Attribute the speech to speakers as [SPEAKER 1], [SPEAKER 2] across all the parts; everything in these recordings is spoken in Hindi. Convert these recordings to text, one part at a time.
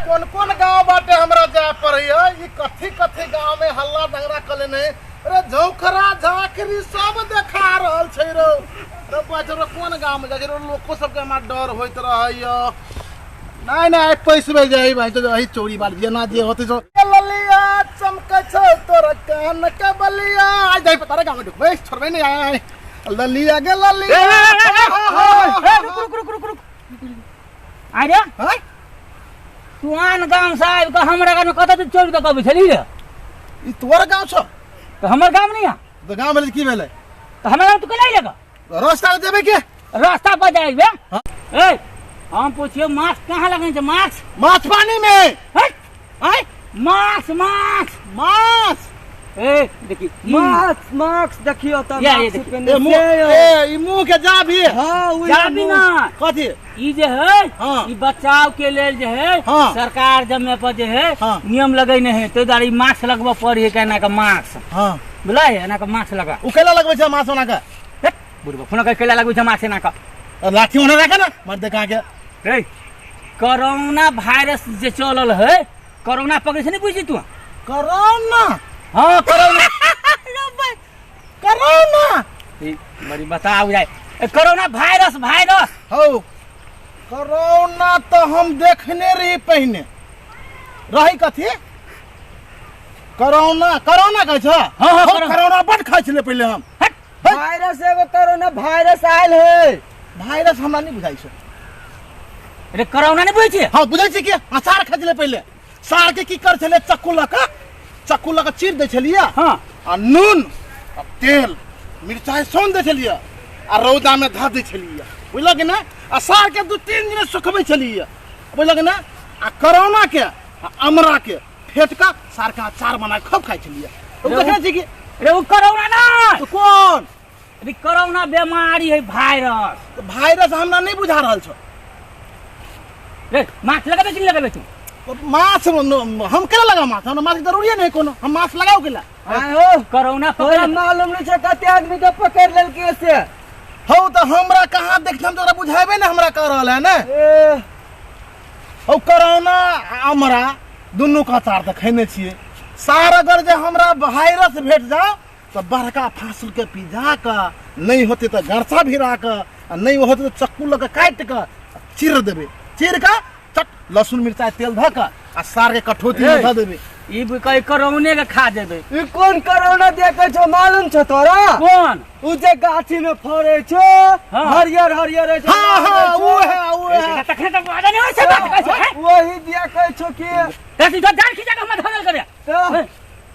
[SPEAKER 1] कौन कौन गांव बाटे हमरा जाए पड़िए ई कथी कथी गांव में हल्ला दंगरा कले ने अरे झौखरा झाकरी सब देखा रहल छै रो रे बचरो कौन गांव में जाके लोको सब के हमरा डर होइत रहइयो नहीं पैसवे जाई भाई तो यही चोरी बाल जेना जे होते जो ललिया चमकै छ तोर कान के बलिया आ जाई पता रे गांव में ढुकबे छोड़बे नहीं आए ललिया गे ललिया
[SPEAKER 2] रुक अरे
[SPEAKER 1] हां
[SPEAKER 2] तू आन गांव से आबि के हमरा गांव में कत चोरी द कबै छली रे
[SPEAKER 1] ई तोर गांव छ
[SPEAKER 2] तो हमर गांव नहीं है
[SPEAKER 1] तो गांव में की भेलै
[SPEAKER 2] तो हमरा गांव तू के नहीं लेगा
[SPEAKER 1] रास्ता देबे के
[SPEAKER 2] रास्ता पर जाइबे ए हम पूछियो माछ कहां लगन छै
[SPEAKER 1] माछ पानी में
[SPEAKER 2] माछ ए देखी
[SPEAKER 3] मार्क्स देखियो त
[SPEAKER 1] ए मुंह के जाबी
[SPEAKER 3] हां
[SPEAKER 2] जाबी ना
[SPEAKER 1] कथी
[SPEAKER 2] ई जे है
[SPEAKER 1] हाँ।
[SPEAKER 2] ई बचाव के लेल जे है
[SPEAKER 1] हाँ।
[SPEAKER 2] सरकार जमे पर जे है
[SPEAKER 1] हाँ।
[SPEAKER 2] नियम लगैने है तो दारी मास्क लगबो पड़ी है केना के मास्क
[SPEAKER 1] हां
[SPEAKER 2] बुझलै एना के मास्क लगा
[SPEAKER 1] उ केला लगबै छै माछ ओना के
[SPEAKER 2] बुढ़बा फोन के केला लगबै छै मास्क एना के
[SPEAKER 1] लाठी ओना रखे ना मर दे कहां के
[SPEAKER 2] रे कोरोना वायरस जे चलल है कोरोना पकड़े से नहीं बुझी तू
[SPEAKER 1] कोरोना
[SPEAKER 2] हां कोरोना
[SPEAKER 1] कोरोना
[SPEAKER 2] ई बड़ी बताओ जाए कोरोना वायरस
[SPEAKER 1] हो कोरोना तो हम देखने रही पहले रही कथी कोरोना कहै छ
[SPEAKER 2] हाँ,
[SPEAKER 1] कोरोना बड खाइ छले पहले हम
[SPEAKER 3] वायरस एगो कोरोना वायरस आयल है
[SPEAKER 1] वायरस हमरा नहीं बुझाइ छै
[SPEAKER 2] अरे कोरोना नहीं बुझी
[SPEAKER 1] हां बुझै छी कि अचार खाइ छले पहले सार के की कर छले चक्कू लका चीर दे छलिए
[SPEAKER 2] हां
[SPEAKER 1] आ नून आ तेल मिर्चाई सोन दे छलिए आ रौदा में धा दे छलिए बुझल कि ना आ सार के 2-3 दिन सुखबै छलिए बुझल कि ना आ कोरोना के आ अमरा के फेट का सार का अचार बना खूब खाइ छलिए तो देखै छी कि
[SPEAKER 2] अरे वो कोरोना ना
[SPEAKER 1] तो कौन
[SPEAKER 2] अरे कोरोना बीमारी है वायरस
[SPEAKER 1] तो वायरस हमरा नहीं बुझा रहल छ
[SPEAKER 2] रे मास्क लगाबे कि लगाबे तू
[SPEAKER 1] तो मास्क हम केला लगा मास्क हमरा मास्क जरूरी नहीं कोनो हम मास्क लगाओ केला
[SPEAKER 3] हो
[SPEAKER 2] कोरोना
[SPEAKER 3] तोरा
[SPEAKER 2] पकड़
[SPEAKER 3] मालूम नहीं छै कते आदमी के पकड़ लेलकै से
[SPEAKER 1] हो तो हमरा कहां देखत हम तोरा बुझाबे ना हमरा कर रहल है ना हो कोरोना हमरा दुनू का अचार त खैने छिए सार अगर जे हमरा वायरस भेट जाओ तो बड़का फांसल के पिजा का नहीं होते तो गरसा भिरा का नहीं होते तो चक्कू लगा काट का चीर देबे चीर का चट लहसुन मिर्चा तेल ध का आ सार के कठौती में ध देबे
[SPEAKER 2] ई कई कोरोने के खा देबे
[SPEAKER 3] ई कोन कोरोना देखे छो मालूम छ तोरा
[SPEAKER 2] कौन
[SPEAKER 3] उ जे गाछी में फरे छो
[SPEAKER 2] हाँ।
[SPEAKER 3] हरियर है
[SPEAKER 1] हां वो है
[SPEAKER 2] तखने तक आदा नहीं होय छै बात कहै छै
[SPEAKER 3] वही देखे छो कि
[SPEAKER 2] तसी तो जान खींचा के हम धरल करे
[SPEAKER 3] तो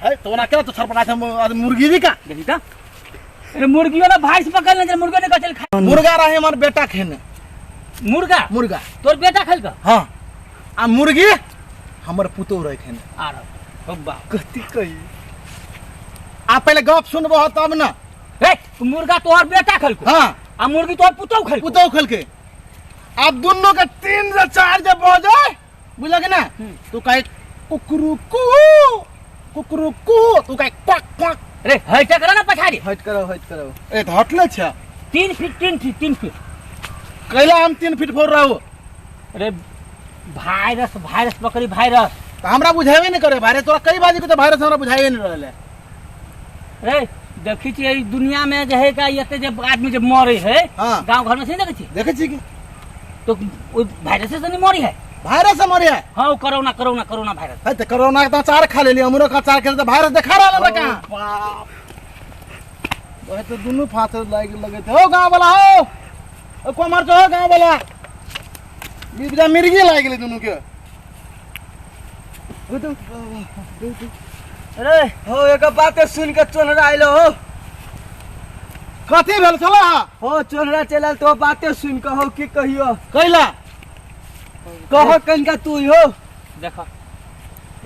[SPEAKER 1] है तो ना केला तो छरपटा था मुर्गी भी का
[SPEAKER 2] देखी त अरे मुर्गियो ना भाई से पकड़ ले मुर्गियो ने कचल खा
[SPEAKER 1] मुर्गा रहे हमार बेटा खेने
[SPEAKER 2] मुर्गा तोर बेटा खल का
[SPEAKER 1] हां आ मुर्गी हमर पुतो रहे खेने
[SPEAKER 2] आ रहा बब्बा
[SPEAKER 3] कथी कही
[SPEAKER 1] आ पहले गप सुनबो तब ना
[SPEAKER 2] ए मुर्गा तोहर बेटा खल को
[SPEAKER 1] हां
[SPEAKER 2] आ मुर्गी तोहर पुतौ खल को
[SPEAKER 1] पुतो खेल के अब दोनों के 3 से 4 जब हो जाए बुझल कि ना तू कहे कुकरू कु तू कहे क्वाक क्वाक
[SPEAKER 2] अरे हट करा ना पछाड़ी
[SPEAKER 3] हट करो
[SPEAKER 1] ए तो हटले छ
[SPEAKER 2] 3 फीट
[SPEAKER 1] कैला हम 3 फीट फोड़ रहो
[SPEAKER 2] अरे वायरस पकड़ी वायरस
[SPEAKER 1] तो हमरा बुझावे नहीं करे भाई तोरा कई बाजी के तो वायरस हमरा बुझावे नहीं रहले
[SPEAKER 2] रे देखी छी ई दुनिया में जे है का एते जे आदमी जे मरे है
[SPEAKER 1] हाँ।
[SPEAKER 2] गांव घर में से नहीं देखी
[SPEAKER 1] देखे छी कि
[SPEAKER 2] तो वो वायरस से नहीं मरी है
[SPEAKER 1] वायरस मरे है
[SPEAKER 2] हाँ कोरोना वायरस
[SPEAKER 1] है तो कोरोना का अचार खा ले लिया हमरो का अचार खेल तो वायरस दिखा रहल बा का ओए तो दोनों फांस लगे थे हो गांव वाला हो ओ कोमर जो हो गांव वाला बिबजा मिर्गी लाग गेले दोनों के
[SPEAKER 2] अरे
[SPEAKER 3] हो एक बात सुन के चोनरा आइलो हो
[SPEAKER 1] कथी भेल छला
[SPEAKER 3] हो चोनरा चलल तो बातें सुन के हो की कहियो
[SPEAKER 1] कैला
[SPEAKER 3] कहो कनका तू हो
[SPEAKER 2] देखो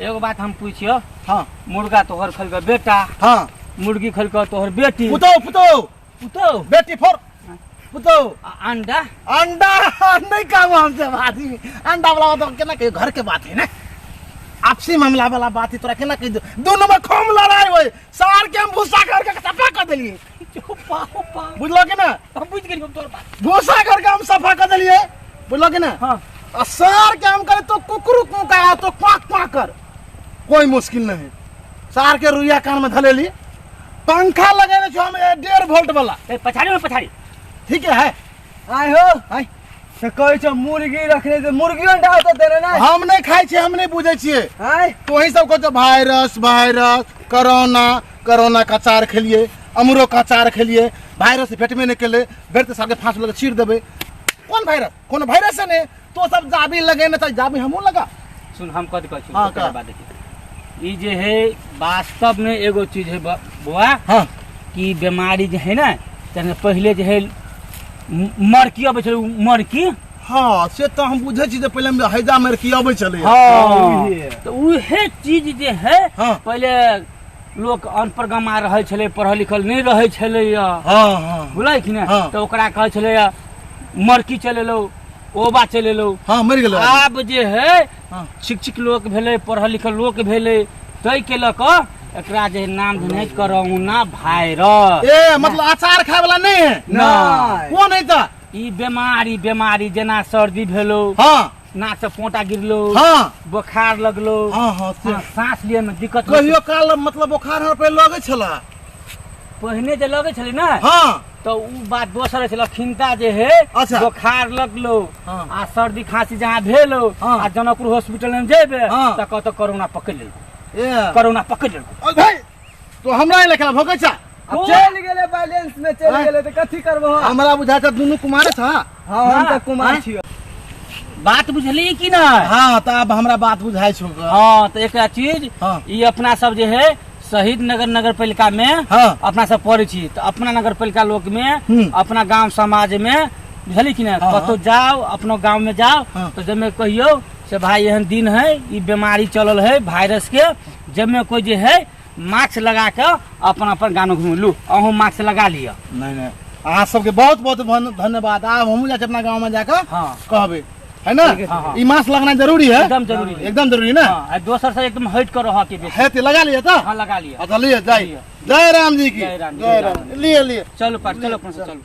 [SPEAKER 2] एगो बात हम पूछियो
[SPEAKER 1] हां
[SPEAKER 2] मुर्गा तोहर खल का बेटा
[SPEAKER 1] हां
[SPEAKER 2] मुर्गी खल का तोहर बेटी
[SPEAKER 1] पुतो बेटी फोर पुतो
[SPEAKER 2] अंडा
[SPEAKER 1] नहीं कहूँ हमसे बात ही अंडा वाला तो केना के घर के बात है ना आपसी मामला वाला बात है तोरा केना के दोनों में खूब लड़ाई होई सार के हम भूसा करके सफा कर देलिए बुझलो कि ना
[SPEAKER 2] हम बुझ गेलियो तोर बात
[SPEAKER 1] भूसा करके हम सफा कर देलिए बुझलो कि ना
[SPEAKER 2] हां
[SPEAKER 1] और सार के हम करे तो कुकरू कुका तो क्वाक क्वाक कर, कोई मुश्किल नहीं। सार के रुइया कान में धलेली, पंखा लगे जो हम 1.5 वोल्ट वाला।
[SPEAKER 2] पछाड़ी में पछाड़ी
[SPEAKER 1] ठीक है
[SPEAKER 3] आय हो
[SPEAKER 1] आय।
[SPEAKER 3] तो कहै छ मुर्गी रखने से मुर्गी अंडा होता तेरे ना
[SPEAKER 1] हम नहीं खाई छे, हम नहीं बुझे छिए।
[SPEAKER 3] आय
[SPEAKER 1] तो वही सब कहते वायरस वायरस, कोरोना कोरोना का चार खेलिए, अमरो का चार खेलिए, वायरस से पेट में निकले बेर तो सागे फांस लगे चीर देबे। कौन वायरस, कौन वायरस है ने तो सब जाबी लगे न, जाबी हमू लगा।
[SPEAKER 2] सुन हम कद कहै छी
[SPEAKER 1] हाँ, का?
[SPEAKER 2] बात देखी ई जे है वास्तव में एगो चीज है बुआ
[SPEAKER 1] हाँ
[SPEAKER 2] कि बीमारी जे है ना तने पहले जे है मरकी अबै छलै मरकी।
[SPEAKER 1] हाँ से तो हम बुझे छी जे पहले में हैजा मेर की आबै चले।
[SPEAKER 2] हाँ तो उहे चीज जे है
[SPEAKER 1] हाँ।
[SPEAKER 2] पहले लोग अनपढ़ गमा रहै छलै, पढ़ल लिखल नहीं रहै छलै,
[SPEAKER 1] हाँ हाँ
[SPEAKER 2] बुझलै कि ने
[SPEAKER 1] हाँ।
[SPEAKER 2] तो ओकरा कहै छलै मरकी चलेलो, ओबा चलेलो।
[SPEAKER 1] हाँ मर गेल।
[SPEAKER 2] आब जे है
[SPEAKER 1] हाँ।
[SPEAKER 2] शिक्षित लोग भेले, पढ़ल लिखल लोग भेले, तै के लऽ कऽ एकरा जे नाम देने कोरोना वायरस।
[SPEAKER 1] ए मतलब अचार खाए वाला नहीं है।
[SPEAKER 3] नहीं।
[SPEAKER 1] कौन है ता?
[SPEAKER 2] ई बीमारी जेना सर्दी भेलो,
[SPEAKER 1] हाँ
[SPEAKER 2] नाक से पोंटा गिरलो,
[SPEAKER 1] हाँ
[SPEAKER 2] बुखार लगलो,
[SPEAKER 1] हाँ हाँ से
[SPEAKER 2] सांस लिए में दिक्कत
[SPEAKER 1] कहियो काल मतलब बुखार हर पे लगे छला।
[SPEAKER 2] पहिने जे लगे छलै ना
[SPEAKER 1] हाँ
[SPEAKER 2] तो उ बात दोसर छलै। खिंता जे है
[SPEAKER 1] अच्छा।
[SPEAKER 2] बुखार लगलो
[SPEAKER 1] हाँ।
[SPEAKER 2] आ सर्दी खांसी जहाँ भेलो
[SPEAKER 1] हाँ।
[SPEAKER 2] आ जनकपुर हॉस्पिटल में जेबे
[SPEAKER 1] हाँ।
[SPEAKER 2] त कहत कोरोना पकड़ लेलको,
[SPEAKER 1] ए
[SPEAKER 2] कोरोना पकड़ लेलको।
[SPEAKER 1] ओ भाई तो हमरा ही लेखला भोगे छा।
[SPEAKER 3] अब चल गेले बैलेंस में चल
[SPEAKER 1] आय।
[SPEAKER 3] गेले तो कथी करबो
[SPEAKER 1] हमरा बुझा था दुनू कुमार था।
[SPEAKER 3] हां हम
[SPEAKER 2] हाँ,
[SPEAKER 3] तो कुमार
[SPEAKER 2] हाँ।
[SPEAKER 3] छियो।
[SPEAKER 2] बात बुझलिए कि ना?
[SPEAKER 1] हाँ तो अब हमरा बात बुझाई छो।
[SPEAKER 2] हाँ तो एक चीज
[SPEAKER 1] हाँ।
[SPEAKER 2] ये अपना सब जे है शहीद नगर पालिका में
[SPEAKER 1] हाँ।
[SPEAKER 2] अपना सब पढ़े छी तो अपना नगर पालिका लोग में अपना गांव समाज में बुझली कि ना
[SPEAKER 1] हाँ,
[SPEAKER 2] कतो जाओ अपनो गांव में जाओ
[SPEAKER 1] हाँ।
[SPEAKER 2] तो जब में कहियो से भाई एहन दिन है ये बीमारी चलल है वायरस के, जब में कोई जे है मास्क लगा के अपन अपन गानो घूम लू, अहू मास्क लगा लिया।
[SPEAKER 1] नहीं नहीं अहाँ सबके बहुत बहुत धन्यवाद। आब हमहूँ जाके अपना गाँव में जाकर
[SPEAKER 2] हाँ।
[SPEAKER 1] कहबे है ना।
[SPEAKER 2] हाँ, हाँ।
[SPEAKER 1] ई मास्क लगना जरूरी है,
[SPEAKER 2] एकदम जरूरी है।
[SPEAKER 1] एकदम जरूरी ना।
[SPEAKER 2] हाँ, दोसर से एकदम हट कर रहा के बेसी।
[SPEAKER 1] है तो लगा लिए तो।
[SPEAKER 2] हाँ लगा लिया।
[SPEAKER 1] अच्छा लिए जाइए। जय राम जी की
[SPEAKER 2] जय राम जी,
[SPEAKER 1] जय राम। लिए लिए
[SPEAKER 2] चलो पर चलो अपन से चलो।